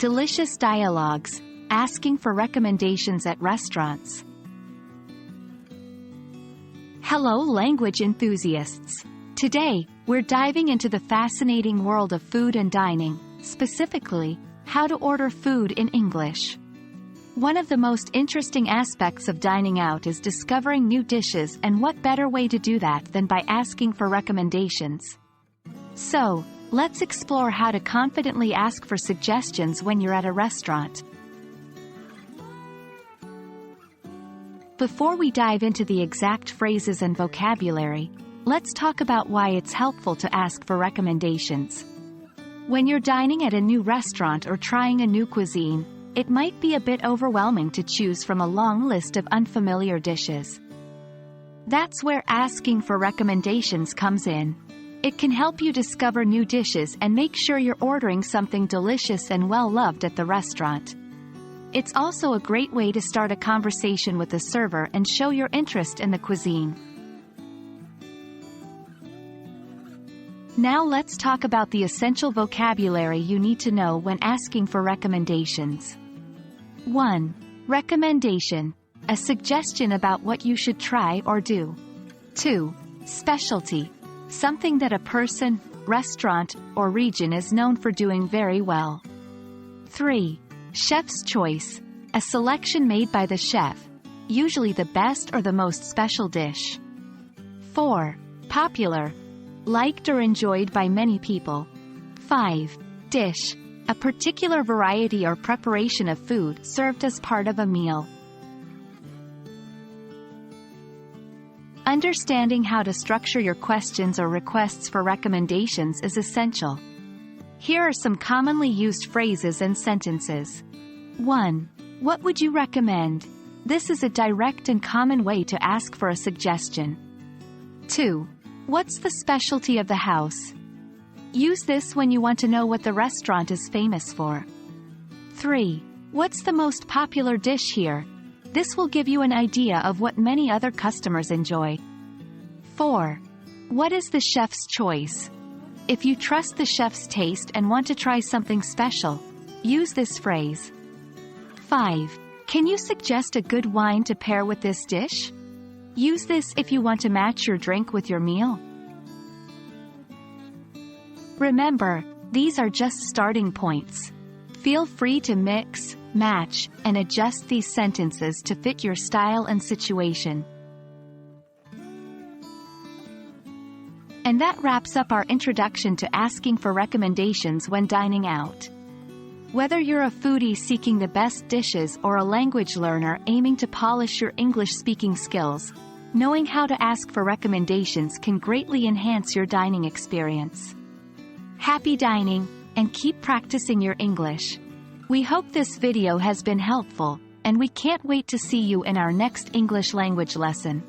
delicious dialogues, asking for recommendations at restaurants. Hello language enthusiasts! Today, we're diving into the fascinating world of food and dining, specifically, how to order food in English. One of the most interesting aspects of dining out is discovering new dishes, and what better way to do that than by asking for recommendations. So, let's explore how to confidently ask for suggestions when you're at a restaurant. Before we dive into the exact phrases and vocabulary, let's talk about why it's helpful to ask for recommendations. When you're dining at a new restaurant or trying a new cuisine, it might be a bit overwhelming to choose from a long list of unfamiliar dishes. That's where asking for recommendations comes in. It can help you discover new dishes and make sure you're ordering something delicious and well-loved at the restaurant. It's also a great way to start a conversation with the server and show your interest in the cuisine. Now let's talk about the essential vocabulary you need to know when asking for recommendations. 1. Recommendation. A suggestion about what you should try or do. 2. Specialty. Something that a person, restaurant, or region is known for doing very well. 3. Chef's choice. A selection made by the chef, usually the best or the most special dish. 4. Popular. Liked or enjoyed by many people. 5. Dish. A particular variety or preparation of food served as part of a meal. Understanding how to structure your questions or requests for recommendations is essential. Here are some commonly used phrases and sentences. 1. What would you recommend? This is a direct and common way to ask for a suggestion. 2. What's the specialty of the house? Use this when you want to know what the restaurant is famous for. 3. What's the most popular dish here? This will give you an idea of what many other customers enjoy. 4. What is the chef's choice? If you trust the chef's taste and want to try something special, use this phrase. 5. Can you suggest a good wine to pair with this dish? Use this if you want to match your drink with your meal. Remember, these are just starting points. Feel free to mix, match, and adjust these sentences to fit your style and situation. And that wraps up our introduction to asking for recommendations when dining out. Whether you're a foodie seeking the best dishes or a language learner aiming to polish your English-speaking skills, knowing how to ask for recommendations can greatly enhance your dining experience. Happy dining, and keep practicing your English. We hope this video has been helpful, and we can't wait to see you in our next English language lesson.